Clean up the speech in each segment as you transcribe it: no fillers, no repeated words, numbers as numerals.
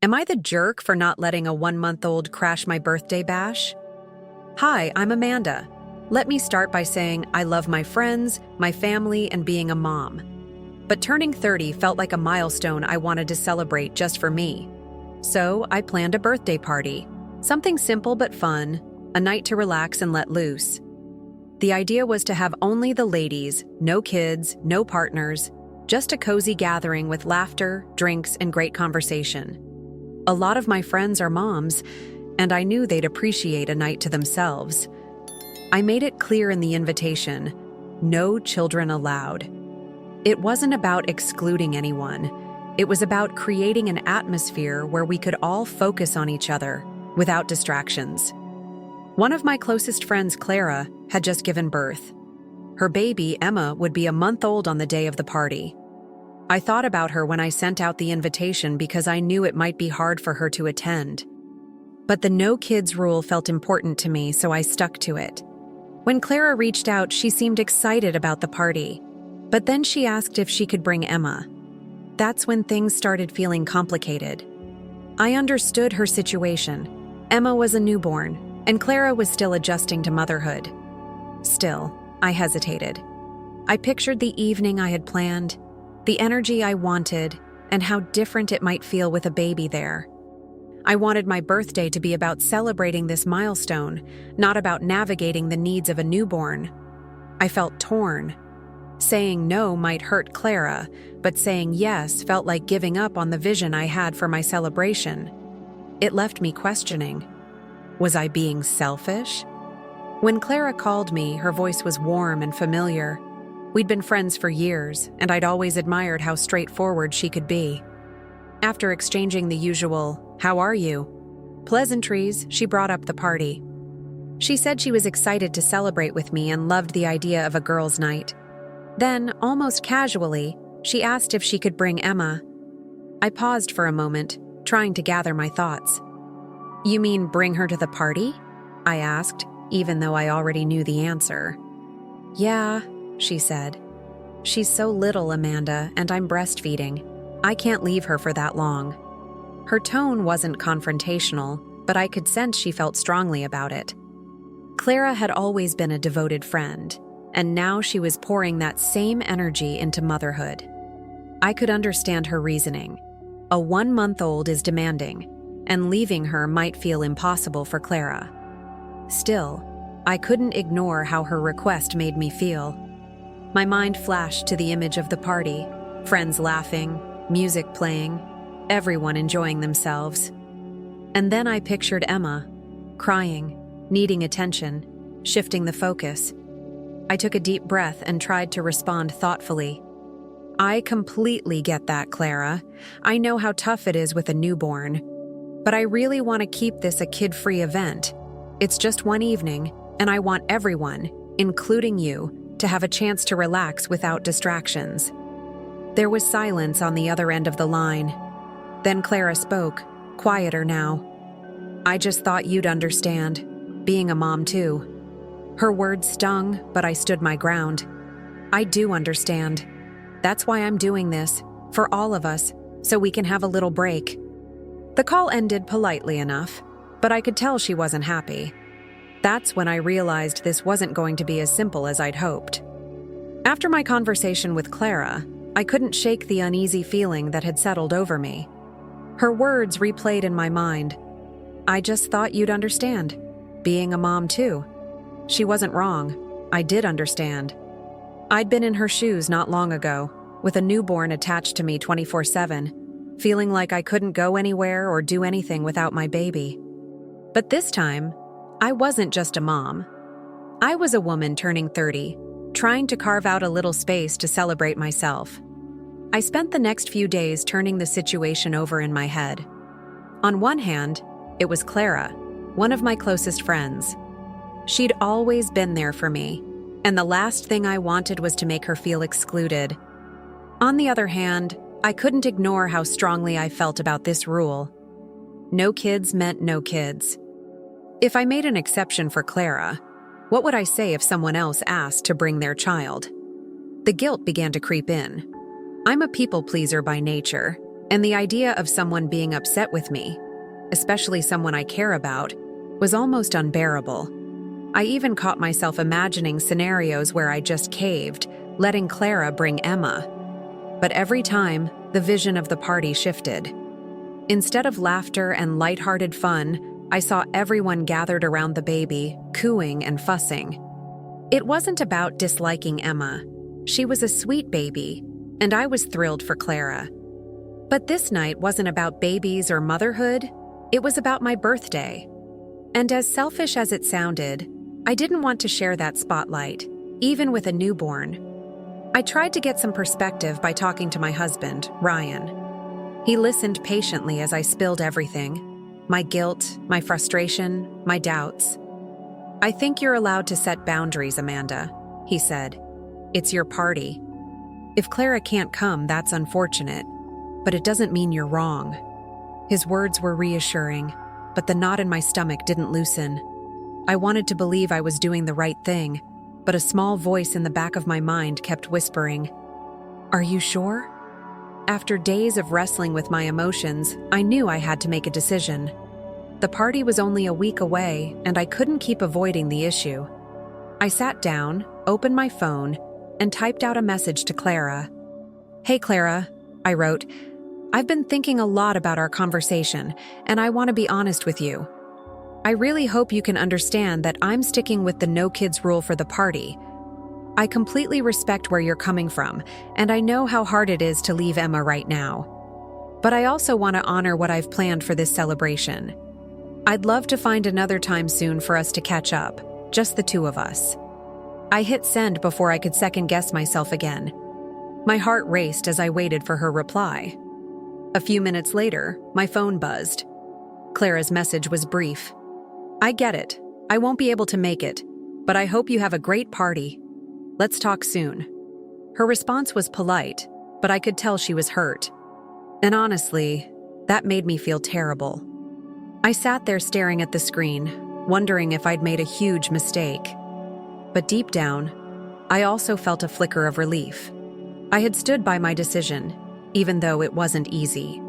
Am I the jerk for not letting a 1-month-old crash my birthday bash? Hi, I'm Amanda. Let me start by saying I love my friends, my family, and being a mom. But turning 30 felt like a milestone I wanted to celebrate just for me. So I planned a birthday party. Something simple but fun, a night to relax and let loose. The idea was to have only the ladies, no kids, no partners, just a cozy gathering with laughter, drinks, and great conversation. A lot of my friends are moms, and I knew they'd appreciate a night to themselves. I made it clear in the invitation, no children allowed. It wasn't about excluding anyone. It was about creating an atmosphere where we could all focus on each other without distractions. One of my closest friends, Clara, had just given birth. Her baby, Emma, would be a month old on the day of the party. I thought about her when I sent out the invitation because I knew it might be hard for her to attend. But the no kids rule felt important to me, so I stuck to it. When Clara reached out, she seemed excited about the party. But then she asked if she could bring Emma. That's when things started feeling complicated. I understood her situation. Emma was a newborn, and Clara was still adjusting to motherhood. Still, I hesitated. I pictured the evening I had planned, the energy I wanted, and how different it might feel with a baby there. I wanted my birthday to be about celebrating this milestone, not about navigating the needs of a newborn. I felt torn. Saying no might hurt Clara, but saying yes felt like giving up on the vision I had for my celebration. It left me questioning. Was I being selfish? When Clara called me, her voice was warm and familiar. We'd been friends for years, and I'd always admired how straightforward she could be. After exchanging the usual, "How are you?" pleasantries, she brought up the party. She said she was excited to celebrate with me and loved the idea of a girls' night. Then, almost casually, she asked if she could bring Emma. I paused for a moment, trying to gather my thoughts. "You mean bring her to the party?" I asked, even though I already knew the answer. "Yeah," she said. "She's so little, Amanda, and I'm breastfeeding. I can't leave her for that long." Her tone wasn't confrontational, but I could sense she felt strongly about it. Clara had always been a devoted friend, and now she was pouring that same energy into motherhood. I could understand her reasoning. A 1-month-old is demanding, and leaving her might feel impossible for Clara. Still, I couldn't ignore how her request made me feel. My mind flashed to the image of the party, friends laughing, music playing, everyone enjoying themselves. And then I pictured Emma, crying, needing attention, shifting the focus. I took a deep breath and tried to respond thoughtfully. "I completely get that, Clara. I know how tough it is with a newborn. But I really want to keep this a kid-free event. It's just one evening, and I want everyone, including you, to have a chance to relax without distractions." There was silence on the other end of the line. Then Clara spoke, quieter now. "I just thought you'd understand, being a mom too." Her words stung, but I stood my ground. "I do understand. That's why I'm doing this, for all of us, so we can have a little break." The call ended politely enough, but I could tell she wasn't happy. That's when I realized this wasn't going to be as simple as I'd hoped. After my conversation with Clara, I couldn't shake the uneasy feeling that had settled over me. Her words replayed in my mind. "I just thought you'd understand. Being a mom too." She wasn't wrong. I did understand. I'd been in her shoes not long ago, with a newborn attached to me 24/7, feeling like I couldn't go anywhere or do anything without my baby. But this time, I wasn't just a mom. I was a woman turning 30, trying to carve out a little space to celebrate myself. I spent the next few days turning the situation over in my head. On one hand, it was Clara, one of my closest friends. She'd always been there for me, and the last thing I wanted was to make her feel excluded. On the other hand, I couldn't ignore how strongly I felt about this rule. No kids meant no kids. If I made an exception for Clara, what would I say if someone else asked to bring their child? The guilt began to creep in. I'm a people pleaser by nature, And the idea of someone being upset with me, especially someone I care about, was almost unbearable. I even caught myself imagining scenarios where I just caved, letting Clara bring Emma. But every time, the vision of the party shifted. Instead of laughter and lighthearted fun, I saw everyone gathered around the baby, cooing and fussing. It wasn't about disliking Emma. She was a sweet baby, and I was thrilled for Clara. But this night wasn't about babies or motherhood. It was about my birthday. And as selfish as it sounded, I didn't want to share that spotlight, even with a newborn. I tried to get some perspective by talking to my husband, Ryan. He listened patiently as I spilled everything: my guilt, my frustration, my doubts. "I think you're allowed to set boundaries, Amanda," he said. "It's your party. If Clara can't come, that's unfortunate, but it doesn't mean you're wrong." His words were reassuring, but the knot in my stomach didn't loosen. I wanted to believe I was doing the right thing, but a small voice in the back of my mind kept whispering, "Are you sure?" After days of wrestling with my emotions, I knew I had to make a decision. The party was only a week away, and I couldn't keep avoiding the issue. I sat down, opened my phone, and typed out a message to Clara. "Hey Clara," I wrote, "I've been thinking a lot about our conversation, and I want to be honest with you. I really hope you can understand that I'm sticking with the no kids rule for the party. I completely respect where you're coming from, and I know how hard it is to leave Emma right now. But I also want to honor what I've planned for this celebration. I'd love to find another time soon for us to catch up, just the two of us." I hit send before I could second-guess myself again. My heart raced as I waited for her reply. A few minutes later, my phone buzzed. Clara's message was brief. "I get it. I won't be able to make it, but I hope you have a great party. Let's talk soon." Her response was polite, but I could tell she was hurt. And honestly, that made me feel terrible. I sat there staring at the screen, wondering if I'd made a huge mistake. But deep down, I also felt a flicker of relief. I had stood by my decision, even though it wasn't easy.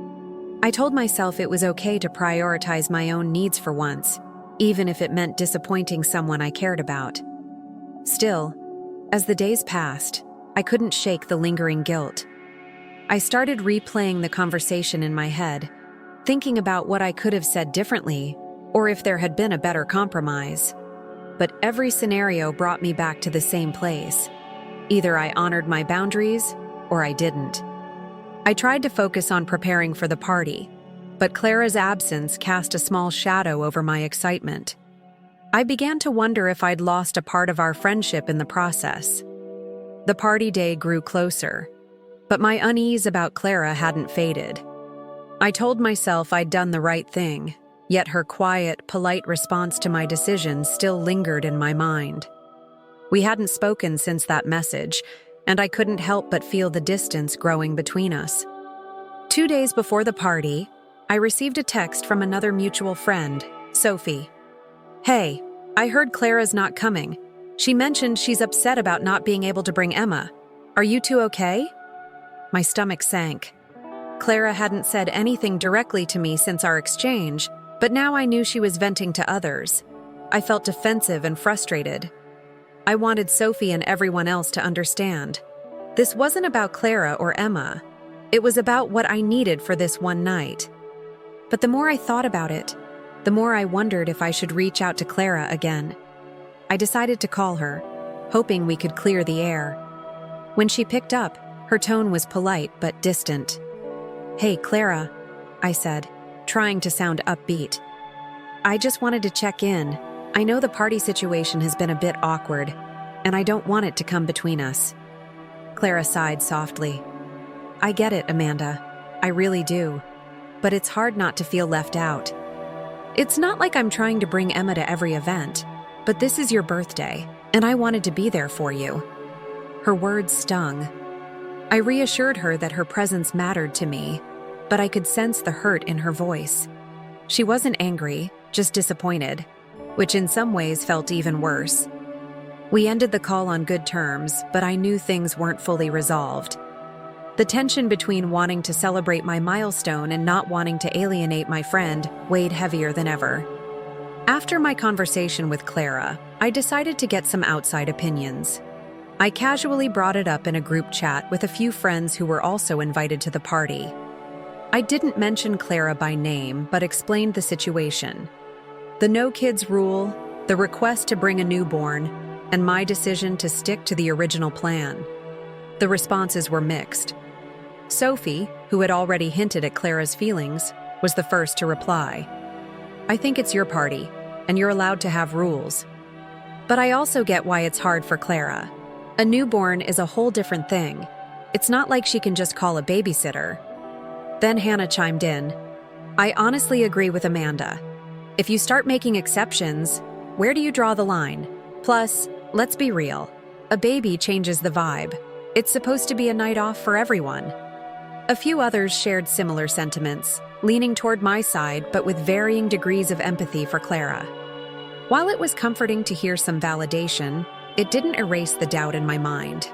I told myself it was okay to prioritize my own needs for once, even if it meant disappointing someone I cared about. Still, as the days passed, I couldn't shake the lingering guilt. I started replaying the conversation in my head, thinking about what I could have said differently, or if there had been a better compromise. But every scenario brought me back to the same place. Either I honored my boundaries, or I didn't. I tried to focus on preparing for the party, but Clara's absence cast a small shadow over my excitement. I began to wonder if I'd lost a part of our friendship in the process. The party day grew closer, but my unease about Clara hadn't faded. I told myself I'd done the right thing, yet her quiet, polite response to my decision still lingered in my mind. We hadn't spoken since that message, and I couldn't help but feel the distance growing between us. 2 days before the party, I received a text from another mutual friend, Sophie. "Hey, I heard Clara's not coming. She mentioned she's upset about not being able to bring Emma. Are you two okay?" My stomach sank. Clara hadn't said anything directly to me since our exchange, but now I knew she was venting to others. I felt defensive and frustrated. I wanted Sophie and everyone else to understand. This wasn't about Clara or Emma. It was about what I needed for this one night. But the more I thought about it, the more I wondered if I should reach out to Clara again. I decided to call her, hoping we could clear the air. When she picked up, her tone was polite but distant. "Hey, Clara," I said, trying to sound upbeat. "I just wanted to check in. I know the party situation has been a bit awkward, and I don't want it to come between us." Clara sighed softly. "I get it, Amanda. I really do. But it's hard not to feel left out. It's not like I'm trying to bring Emma to every event, but this is your birthday, and I wanted to be there for you." Her words stung. I reassured her that her presence mattered to me, but I could sense the hurt in her voice. She wasn't angry, just disappointed, which in some ways felt even worse. We ended the call on good terms, but I knew things weren't fully resolved. The tension between wanting to celebrate my milestone and not wanting to alienate my friend weighed heavier than ever. After my conversation with Clara, I decided to get some outside opinions. I casually brought it up in a group chat with a few friends who were also invited to the party. I didn't mention Clara by name, but explained the situation. The no kids rule, the request to bring a newborn, and my decision to stick to the original plan. The responses were mixed. Sophie, who had already hinted at Clara's feelings, was the first to reply. I think it's your party, and you're allowed to have rules. But I also get why it's hard for Clara. A newborn is a whole different thing. It's not like she can just call a babysitter. Then Hannah chimed in. I honestly agree with Amanda. If you start making exceptions, where do you draw the line? Plus, let's be real. A baby changes the vibe. It's supposed to be a night off for everyone. A few others shared similar sentiments, leaning toward my side but with varying degrees of empathy for Clara. While it was comforting to hear some validation, it didn't erase the doubt in my mind.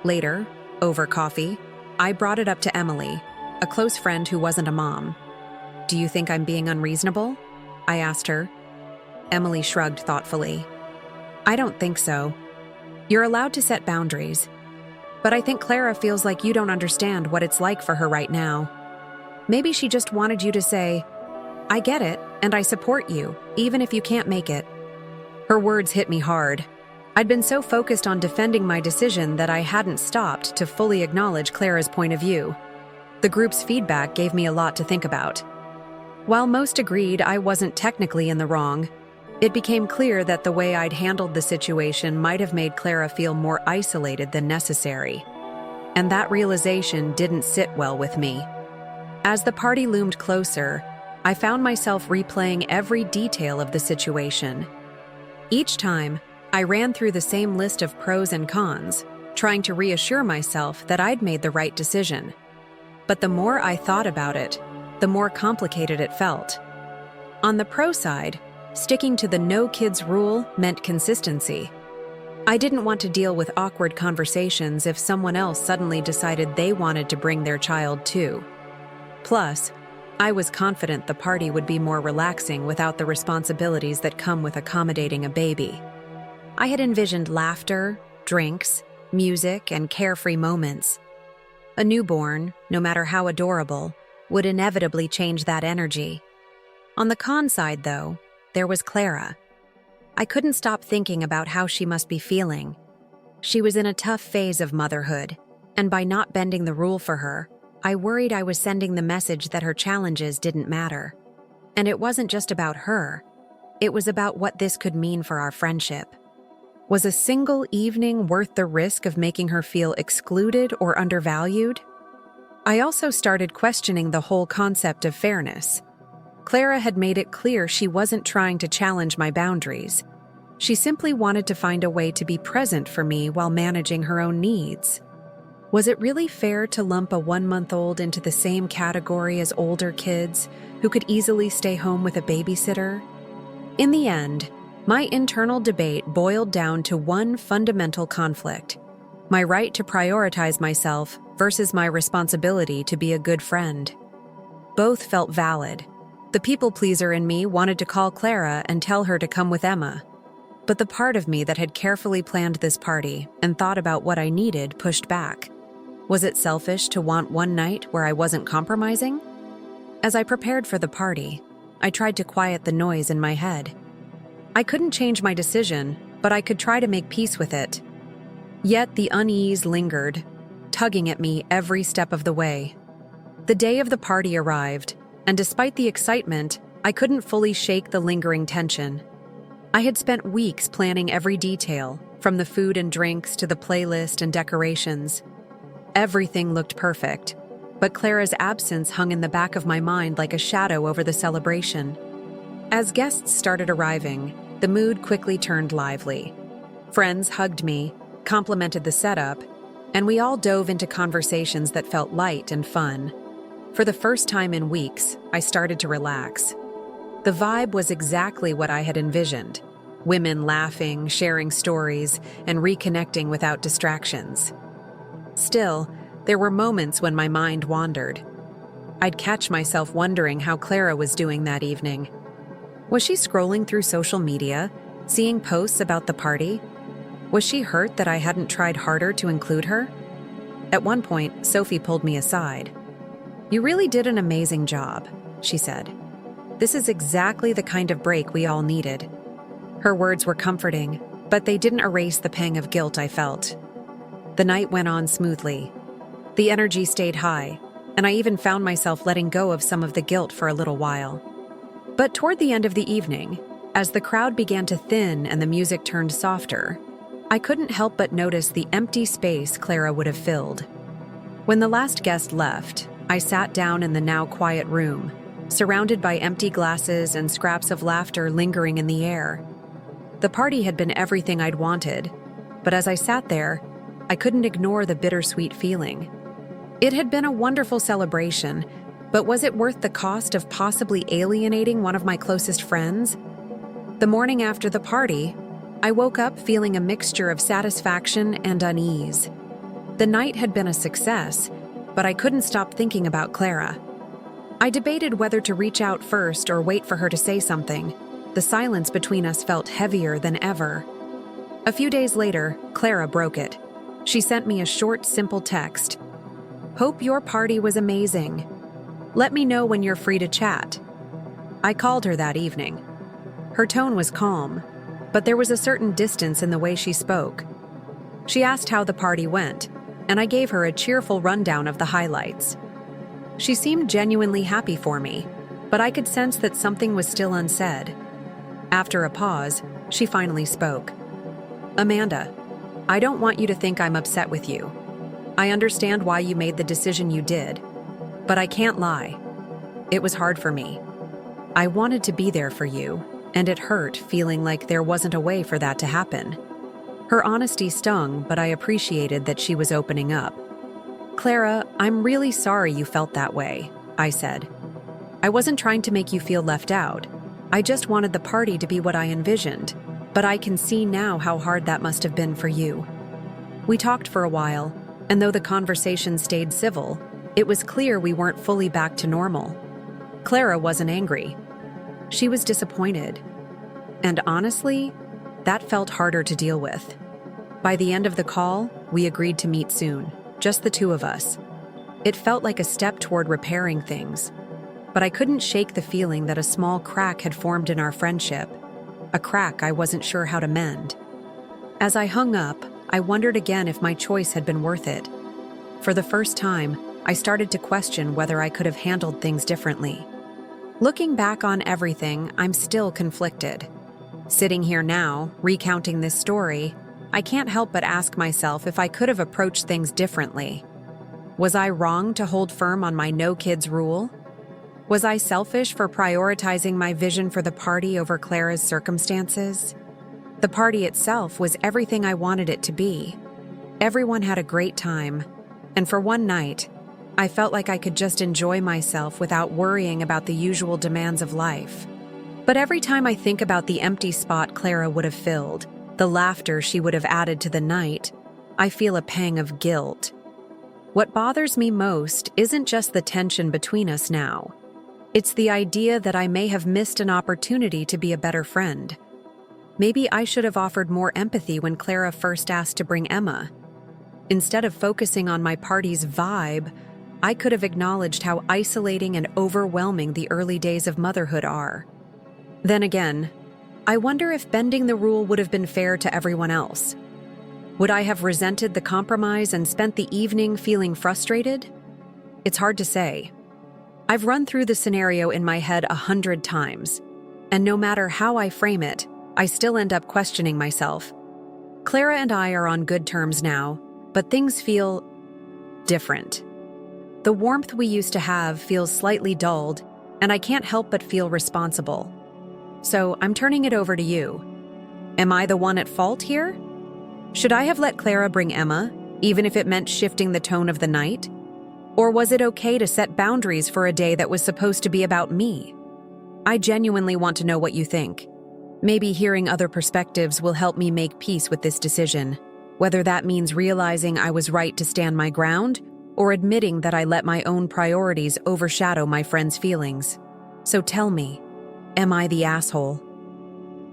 Later, over coffee, I brought it up to Emily, a close friend who wasn't a mom. Do you think I'm being unreasonable? I asked her. Emily shrugged thoughtfully. I don't think so. You're allowed to set boundaries. But I think Clara feels like you don't understand what it's like for her right now. Maybe she just wanted you to say, I get it, and I support you, even if you can't make it. Her words hit me hard. I'd been so focused on defending my decision that I hadn't stopped to fully acknowledge Clara's point of view. The group's feedback gave me a lot to think about. While most agreed I wasn't technically in the wrong, it became clear that the way I'd handled the situation might have made Clara feel more isolated than necessary. And that realization didn't sit well with me. As the party loomed closer, I found myself replaying every detail of the situation. Each time, I ran through the same list of pros and cons, trying to reassure myself that I'd made the right decision. But the more I thought about it, the more complicated it felt. On the pro side, sticking to the no kids rule meant consistency. I didn't want to deal with awkward conversations if someone else suddenly decided they wanted to bring their child too. Plus, I was confident the party would be more relaxing without the responsibilities that come with accommodating a baby. I had envisioned laughter, drinks, music, and carefree moments. A newborn, no matter how adorable, would inevitably change that energy. On the con side, though, there was Clara. I couldn't stop thinking about how she must be feeling. She was in a tough phase of motherhood, and by not bending the rule for her, I worried I was sending the message that her challenges didn't matter. And it wasn't just about her. It was about what this could mean for our friendship. Was a single evening worth the risk of making her feel excluded or undervalued? I also started questioning the whole concept of fairness. Clara had made it clear she wasn't trying to challenge my boundaries. She simply wanted to find a way to be present for me while managing her own needs. Was it really fair to lump a 1-month-old into the same category as older kids who could easily stay home with a babysitter? In the end, my internal debate boiled down to one fundamental conflict: my right to prioritize myself versus my responsibility to be a good friend. Both felt valid. The people-pleaser in me wanted to call Clara and tell her to come with Emma. But the part of me that had carefully planned this party and thought about what I needed pushed back. Was it selfish to want one night where I wasn't compromising? As I prepared for the party, I tried to quiet the noise in my head. I couldn't change my decision, but I could try to make peace with it. Yet the unease lingered, tugging at me every step of the way. The day of the party arrived, and despite the excitement, I couldn't fully shake the lingering tension. I had spent weeks planning every detail, from the food and drinks to the playlist and decorations. Everything looked perfect, but Clara's absence hung in the back of my mind like a shadow over the celebration. As guests started arriving, the mood quickly turned lively. Friends hugged me, complimented the setup, and we all dove into conversations that felt light and fun. For the first time in weeks, I started to relax. The vibe was exactly what I had envisioned: women laughing, sharing stories, and reconnecting without distractions. Still, there were moments when my mind wandered. I'd catch myself wondering how Clara was doing that evening. Was she scrolling through social media, seeing posts about the party? Was she hurt that I hadn't tried harder to include her? At one point, Sophie pulled me aside. "You really did an amazing job," she said. "This is exactly the kind of break we all needed." Her words were comforting, but they didn't erase the pang of guilt I felt. The night went on smoothly. The energy stayed high, and I even found myself letting go of some of the guilt for a little while. But toward the end of the evening, as the crowd began to thin and the music turned softer, I couldn't help but notice the empty space Clara would have filled. When the last guest left, I sat down in the now quiet room, surrounded by empty glasses and scraps of laughter lingering in the air. The party had been everything I'd wanted, but as I sat there, I couldn't ignore the bittersweet feeling. It had been a wonderful celebration, but was it worth the cost of possibly alienating one of my closest friends? The morning after the party, I woke up feeling a mixture of satisfaction and unease. The night had been a success, but I couldn't stop thinking about Clara. I debated whether to reach out first or wait for her to say something. The silence between us felt heavier than ever. A few days later, Clara broke it. She sent me a short, simple text. "Hope your party was amazing. Let me know when you're free to chat." I called her that evening. Her tone was calm, but there was a certain distance in the way she spoke. She asked how the party went, and I gave her a cheerful rundown of the highlights. She seemed genuinely happy for me, but I could sense that something was still unsaid. After a pause, she finally spoke. "Amanda, I don't want you to think I'm upset with you. I understand why you made the decision you did, but I can't lie. It was hard for me. I wanted to be there for you, and it hurt feeling like there wasn't a way for that to happen." Her honesty stung, but I appreciated that she was opening up. "Clara, I'm really sorry you felt that way," I said. "I wasn't trying to make you feel left out. I just wanted the party to be what I envisioned, but I can see now how hard that must have been for you." We talked for a while, and though the conversation stayed civil, it was clear we weren't fully back to normal. Clara wasn't angry. She was disappointed. And honestly, that felt harder to deal with. By the end of the call, we agreed to meet soon, just the two of us. It felt like a step toward repairing things, but I couldn't shake the feeling that a small crack had formed in our friendship, a crack I wasn't sure how to mend. As I hung up, I wondered again if my choice had been worth it. For the first time, I started to question whether I could have handled things differently. Looking back on everything, I'm still conflicted. Sitting here now, recounting this story, I can't help but ask myself if I could have approached things differently. Was I wrong to hold firm on my no kids rule? Was I selfish for prioritizing my vision for the party over Clara's circumstances? The party itself was everything I wanted it to be. Everyone had a great time, and for one night, I felt like I could just enjoy myself without worrying about the usual demands of life. But every time I think about the empty spot Clara would have filled, the laughter she would have added to the night, I feel a pang of guilt. What bothers me most isn't just the tension between us now. It's the idea that I may have missed an opportunity to be a better friend. Maybe I should have offered more empathy when Clara first asked to bring Emma. Instead of focusing on my party's vibe, I could have acknowledged how isolating and overwhelming the early days of motherhood are. Then again, I wonder if bending the rule would have been fair to everyone else. Would I have resented the compromise and spent the evening feeling frustrated? It's hard to say. I've run through the scenario in my head 100 times, and no matter how I frame it, I still end up questioning myself. Clara and I are on good terms now, but things feel different. The warmth we used to have feels slightly dulled, and I can't help but feel responsible. So I'm turning it over to you. Am I the one at fault here? Should I have let Clara bring Emma, even if it meant shifting the tone of the night? Or was it okay to set boundaries for a day that was supposed to be about me? I genuinely want to know what you think. Maybe hearing other perspectives will help me make peace with this decision, whether that means realizing I was right to stand my ground or admitting that I let my own priorities overshadow my friend's feelings. So tell me, am I the asshole?